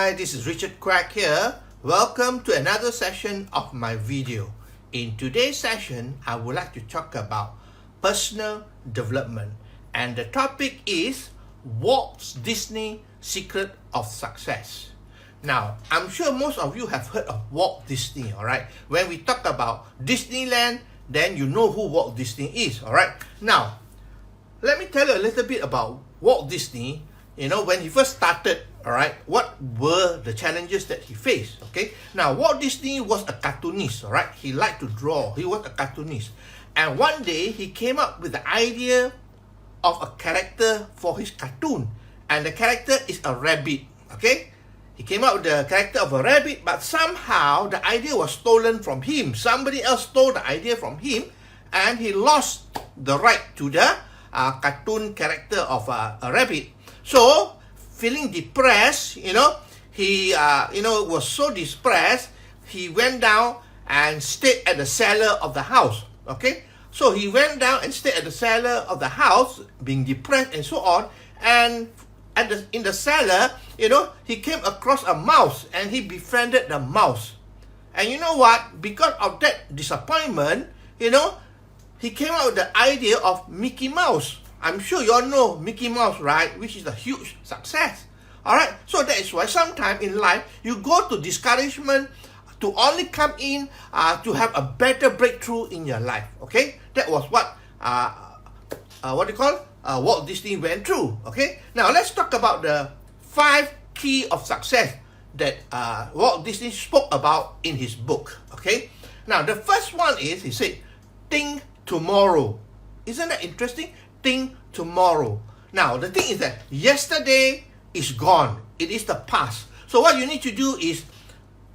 Hi, this is Quek here. Welcome to another session of my video. In today's session, I would like to talk about personal development, and the topic is Walt Disney Secret of Success. Now, I'm sure most of you have heard of Walt Disney, alright? When we talk about Disneyland, then you know who Walt Disney is, alright? Now, let me tell you a little bit about Walt Disney. You know, when he first started, alright, what were the challenges that he faced, okay? Now, Walt Disney was a cartoonist, alright? He liked to draw. He was a cartoonist. And one day, he came up with the idea of a character for his cartoon. And the character is a rabbit, okay? He came up with the character of a rabbit, but somehow the idea was stolen from him. Somebody else stole the idea from him, and he lost the right to the cartoon character of a rabbit. So, feeling depressed, he was so depressed, he went down and stayed at the cellar of the house, okay? So, he went down and stayed at the cellar of the house, being depressed and so on, and in the cellar, he came across a mouse, and he befriended the mouse. And you know what? Because of that disappointment, he came out with the idea of Mickey Mouse. I'm sure you all know Mickey Mouse, right? Which is a huge success. Alright, so that is why sometimes in life, you go to discouragement to only come in to have a better breakthrough in your life. Okay? That was what Walt Disney went through. Okay? Now, let's talk about the 5 keys of success that Walt Disney spoke about in his book. Okay? Now, the first one is, he said, think tomorrow. Isn't that interesting? Think tomorrow. Now, the thing is that yesterday is gone. It is the past. So what you need to do is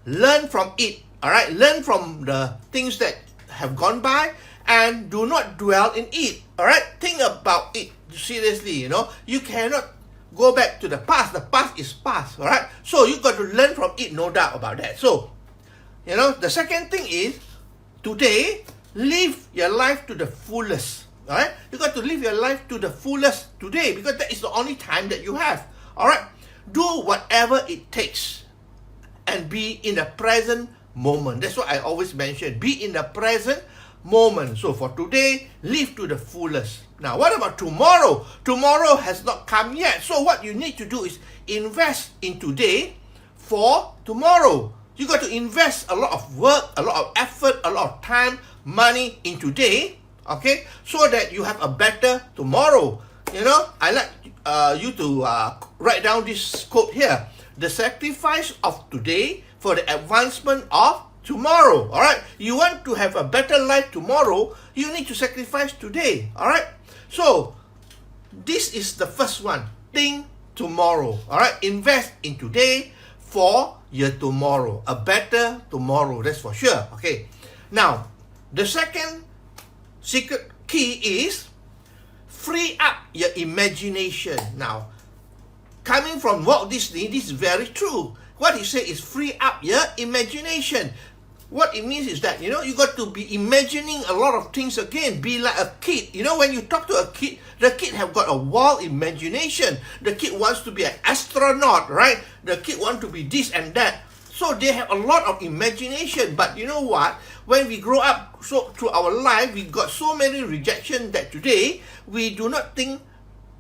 learn from it. Alright? Learn from the things that have gone by and do not dwell in it. Alright? Think about it seriously, You cannot go back to the past. The past is past. Alright? So you got to learn from it, no doubt about that. So, the second thing is, today, live your life to the fullest. Alright? You got to live your life to the fullest today, because that is the only time that you have. Alright? Do whatever it takes and be in the present moment. That's what I always mention. Be in the present moment. So for today, live to the fullest. Now, what about tomorrow? Tomorrow has not come yet. So what you need to do is invest in today for tomorrow. You got to invest a lot of work, a lot of effort, a lot of time, money in today. Okay, so that you have a better tomorrow. I like you to write down this quote here. The sacrifice of today for the advancement of tomorrow. Alright, you want to have a better life tomorrow, you need to sacrifice today. Alright, so this is the first one. Think tomorrow. Alright, invest in today for your tomorrow. A better tomorrow, that's for sure. Okay, now the second secret key is free up your imagination. Now, coming from Walt Disney, this is very true. What he said is free up your imagination. What it means is that, you got to be imagining a lot of things again. Be like a kid. When you talk to a kid, the kid have got a wild imagination. The kid wants to be an astronaut, right? The kid wants to be this and that. So they have a lot of imagination. But you know what? When we grow up, so through our life, we got so many rejection that today, we do not think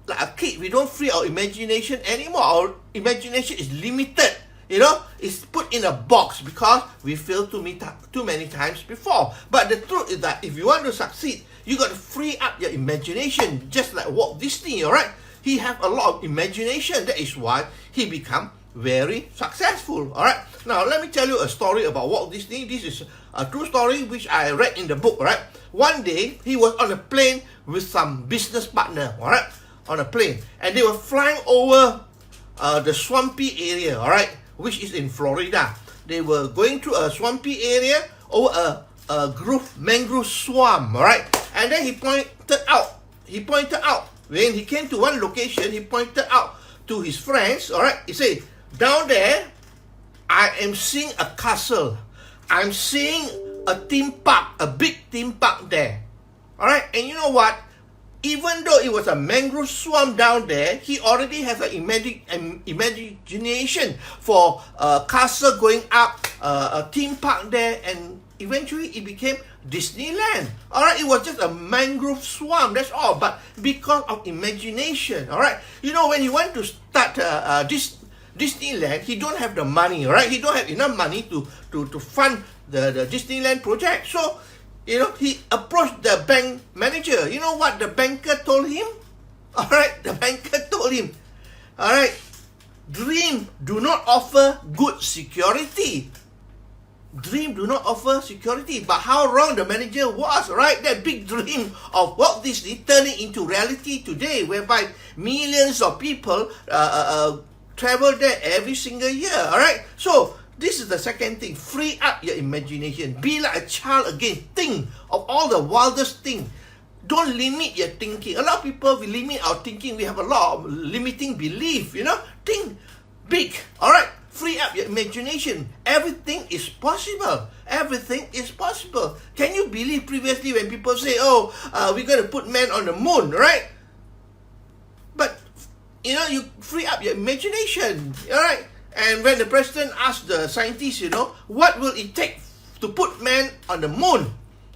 like a kid. We don't free our imagination anymore. Our imagination is limited. It's put in a box because we failed too many times before. But the truth is that if you want to succeed, you got to free up your imagination. Just like Walt Disney, alright? He have a lot of imagination. That is why he become very successful. Alright, now let me tell you a story about Walt Disney. This is a true story which I read in the book. Alright, one day he was on a plane with some business partner. Alright, on a plane, and they were flying over the swampy area. Alright, which is in Florida. They were going through a swampy area over a mangrove swamp. Alright, and then he pointed out when he came to one location, he pointed out to his friends. Alright, he said, down there, I am seeing a castle. I'm seeing a theme park, a big theme park there. Alright, and you know what? even though it was a mangrove swamp down there, he already has an imagination for a castle going up, a theme park there, and eventually it became Disneyland. All right, it was just a mangrove swamp, that's all. But because of imagination, all right, you know, when he went to start Disneyland, he don't have the money, all right? He don't have enough money to fund the Disneyland project. So, you know, he approached the bank manager. You know what the banker told him? All right, the banker told him, all right, dream do not offer good security. Dream do not offer security. But how wrong the manager was, right? That big dream of Walt Disney turning into reality today, whereby millions of people travel there every single year, all right? So, this is the second thing. Free up your imagination. Be like a child again. Think of all the wildest things. Don't limit your thinking. A lot of people, we limit our thinking. We have a lot of limiting belief, you know. Think big, all right? Free up your imagination. Everything is possible. Everything is possible. Can you believe previously when people say, oh, we're going to put man on the moon, right? But, you know, you free up your imagination, all right? And when the president asked the scientists, you know, what will it take to put man on the moon?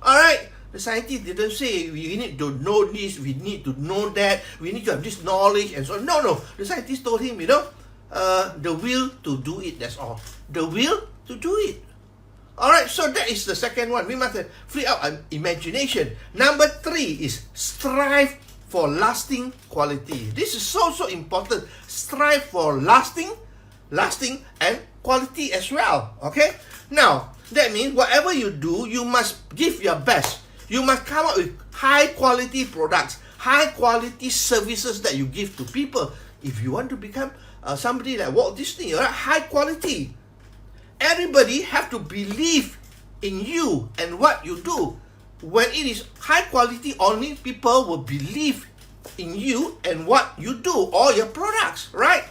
All right? The scientists didn't say, we need to know this, we need to know that, we need to have this knowledge and so on. No. The scientists told him, you know, the will to do it, that's all. The will to do it. All right, so that is the second one. We must free up our imagination. Number 3 is strive for lasting quality. This is so important. Strive for lasting and quality as well. Okay? Now, that means whatever you do, you must give your best. You must come up with high quality products, high quality services that you give to people. If you want to become somebody like Walt Disney, right? High quality. Everybody have to believe in you and what you do. When it is high quality, only people will believe in you and what you do, all your products, right?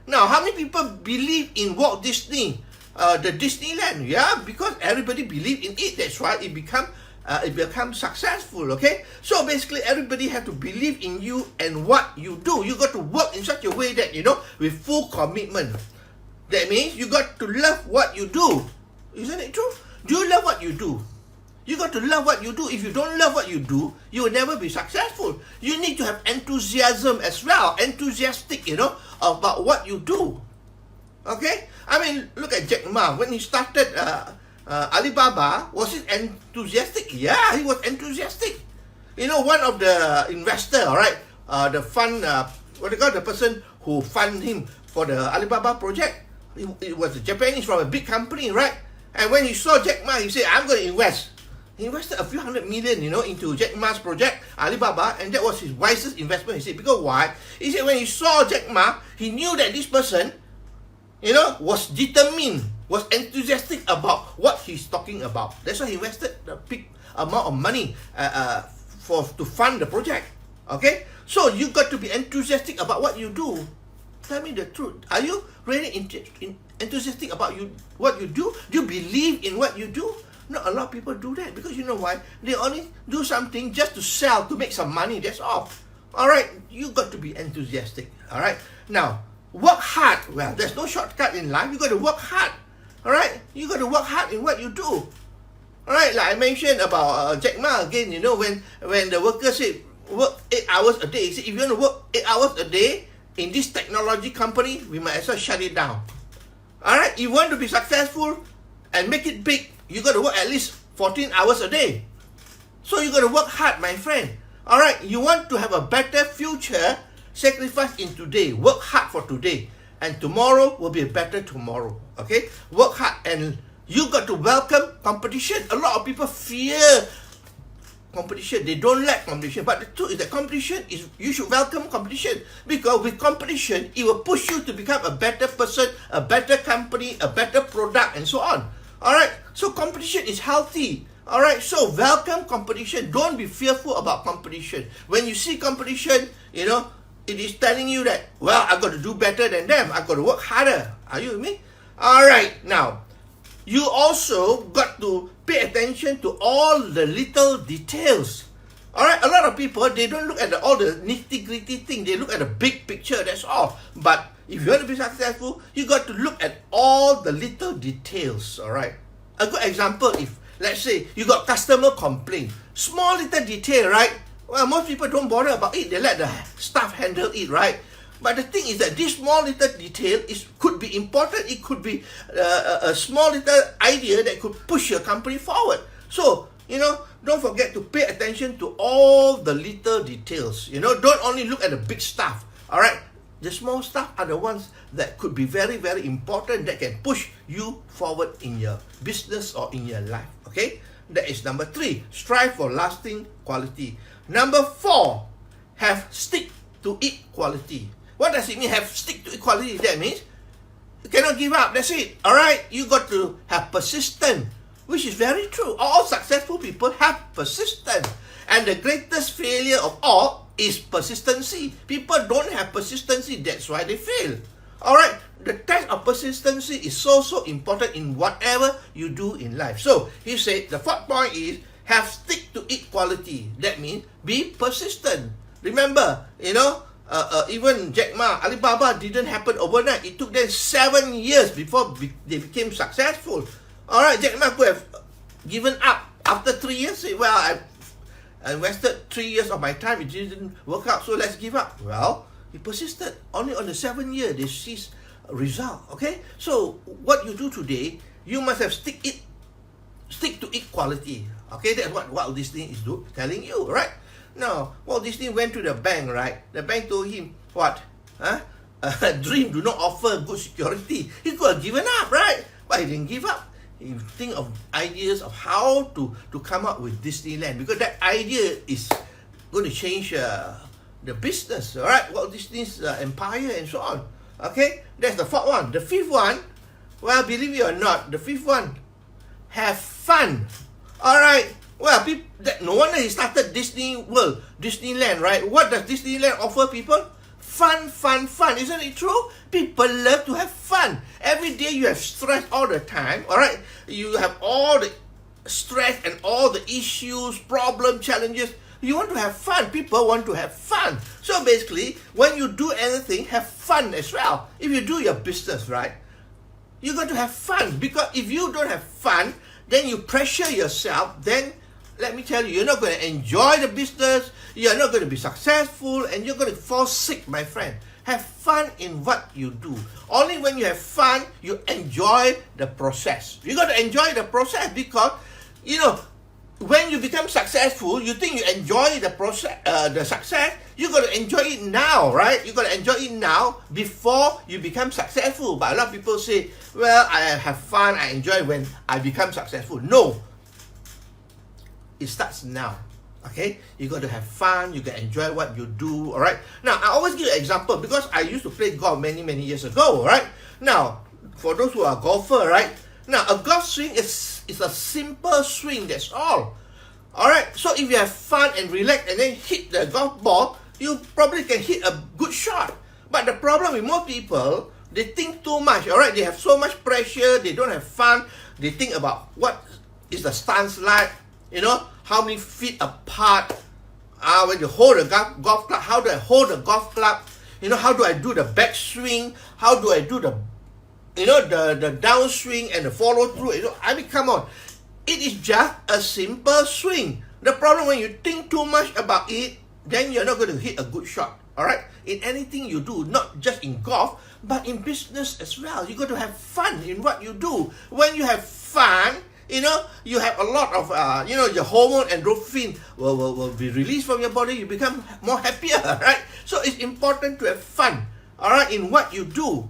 Now, how many people believe in Walt Disney, the Disneyland? Yeah, because everybody believe in it. That's why it become successful. Okay, so basically, everybody have to believe in you and what you do. You got to work in such a way that, you know, with full commitment. That means you got to love what you do. Isn't it true? Do you love what you do? You got to love what you do. If you don't love what you do, you will never be successful. You need to have enthusiasm as well. Enthusiastic, you know, about what you do. Okay? I mean, look at Jack Ma. When he started Alibaba, was he enthusiastic? Yeah, he was enthusiastic. You know, one of the investor, all right, the fund, what do you call the person who fund him for the Alibaba project? It was a Japanese from a big company, right? And when he saw Jack Ma, he said, I'm going to invest. He invested a few $100 million, you know, into Jack Ma's project, Alibaba, and that was his wisest investment, he said. Because why? He said when he saw Jack Ma, he knew that this person, you know, was determined, was enthusiastic about what he's talking about. That's why he invested a big amount of money to fund the project. Okay? So you got to be enthusiastic about what you do. Tell me the truth. Are you really enthusiastic about what you do? Do you believe in what you do? Not a lot of people do that, because you know why? They only do something just to sell, to make some money, that's all. Alright, you got to be enthusiastic. Alright, now, work hard. Well, there's no shortcut in life. You got to work hard. Alright, you got to work hard in what you do. Alright, like I mentioned about Jack Ma again, you know, when the workers said, work 8 hours a day. He said, if you want to work 8 hours a day in this technology company, we might as well shut it down. Alright, you want to be successful and make it big, you got to work at least 14 hours a day. So you got to work hard, my friend. Alright, you want to have a better future, sacrifice in today. Work hard for today. And tomorrow will be a better tomorrow. Okay? Work hard, and you got to welcome competition. A lot of people fear competition. They don't like competition. But the truth is that competition is, you should welcome competition. Because with competition, it will push you to become a better person, a better company, a better product, and so on. Alright, so competition is healthy. Alright, so welcome competition. Don't be fearful about competition. When you see competition, you know, it is telling you that, well, I got to do better than them. I got to work harder. Are you with me? Alright, now, you also got to pay attention to all the little details. All right, a lot of people, they don't look at all the nitty-gritty thing. They look at the big picture, that's all. But if you want to be successful, you got to look at all the little details, all right? A good example, if, let's say, you got customer complaint. Small little detail, right? Well, most people don't bother about it. They let the staff handle it, right? But the thing is that this small little detail could be important. It could be a small little idea that could push your company forward. So, don't forget to pay attention to all the little details. Don't only look at the big stuff. All right? The small stuff are the ones that could be very, very important, that can push you forward in your business or in your life. Okay? That is number 3. Strive for lasting quality. Number 4, have stick-to-it quality. What does it mean, have stick-to-it quality? That means you cannot give up. That's it. All right? You got to have persistence, which is very true. All successful people have persistence. And the greatest failure of all is persistency. People don't have persistency. That's why they fail. All right? The test of persistency is so important in whatever you do in life. So, he said, the 4th point is, have stick-to-it quality. That means, be persistent. Remember, even Jack Ma, Alibaba didn't happen overnight. It took them 7 years before they became successful. All right, Jack Ma could have given up after 3 years. Say, well, I invested 3 years of my time. It didn't work out, so let's give up. Well, he persisted. Only on the 7th year, they see a result. Okay? So, what you do today, you must have stick-to-it quality. Okay? That's what Walt Disney is telling you, right? Now, Walt Disney went to the bank, right? The bank told him, what? A dream do not offer good security. He could have given up, right? But he didn't give up. He think of ideas of how to come up with Disneyland, because that idea is going to change the business, all right? Walt Disney's empire and so on. Okay? That's the 4th one. The 5th one, well, believe it or not, the 5th one, have fun. All right? Well, no wonder he started Disney World, Disneyland, right? What does Disneyland offer people? Fun, fun, fun. Isn't it true? People love to have fun. Every day you have stress all the time, all right? You have all the stress and all the issues, problems, challenges. You want to have fun. People want to have fun. So basically, when you do anything, have fun as well. If you do your business, right, you got to have fun. Because if you don't have fun, then you pressure yourself, then let me tell you, you're not going to enjoy the business, you're not going to be successful, and you're going to fall sick, my friend. Have fun in what you do. Only when you have fun, you enjoy the process. You got to enjoy the process because, when you become successful, you think you enjoy the process, the success. You got to enjoy it now, right? You got to enjoy it now before you become successful. But a lot of people say, well, I have fun, I enjoy when I become successful. No. It starts now. Okay? You got to have fun, you can enjoy what you do, all right? Now, I always give an example because I used to play golf many years ago, all right? Now, for those who are golfer, right? Now, a golf swing is a simple swing, that's all. All right? So, if you have fun and relax and then hit the golf ball, you probably can hit a good shot. But the problem with most people, they think too much, all right? They have so much pressure, they don't have fun. They think about what is the stance like, how many feet apart, when you hold a golf club, how do I hold the golf club? How do I do the backswing? How do I do the downswing and the follow through? I mean, come on. It is just a simple swing. The problem when you think too much about it, then you're not going to hit a good shot. All right? In anything you do, not just in golf, but in business as well. You got to have fun in what you do. When you have fun, you have a lot of, your hormone endorphin will be released from your body. You become more happier, right? So it's important to have fun, all right, in what you do,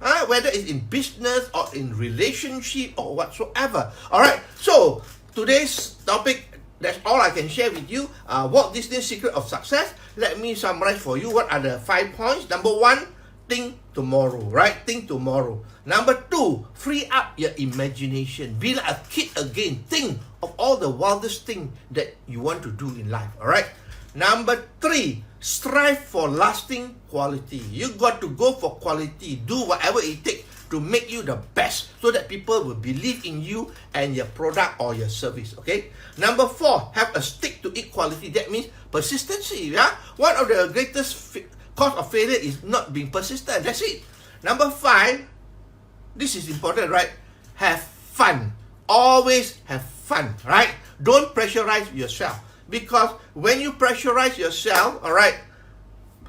whether it's in business or in relationship or whatsoever, all right? So today's topic, that's all I can share with you. Walt Disney's secret of success. Let me summarize for you. What are the 5 points? Number 1, think tomorrow, right? Think tomorrow. Number 2, free up your imagination. Be like a kid again. Think of all the wildest things that you want to do in life, all right? Number 3, strive for lasting quality. You got to go for quality. Do whatever it takes to make you the best so that people will believe in you and your product or your service. Okay. Number 4, have a stick to it quality. That means persistency. Yeah. One of the greatest cause of failure is not being persistent. That's it. Number 5, this is important, right? Have fun. Always have fun, right? Don't pressurize yourself, because when you pressurize yourself, all right,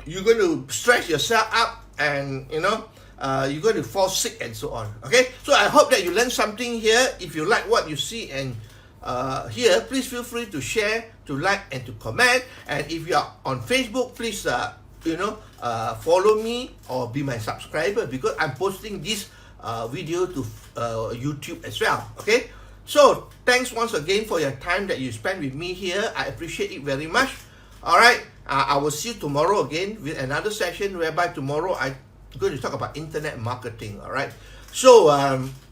you're going to stress yourself up, and you're going to fall sick and so on. Okay, so I hope that you learned something here. If you like what you see and hear, please feel free to share, to like, and to comment. And if you are on Facebook, please follow me or be my subscriber, because I'm posting this video to YouTube as well. Okay, so thanks once again for your time that you spend with me here. I appreciate it very much. All right, I will see you tomorrow again with another session, whereby tomorrow I'm going to talk about internet marketing. All right, so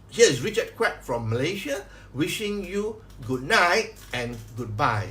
here is Richard Quek from Malaysia, wishing you good night and goodbye.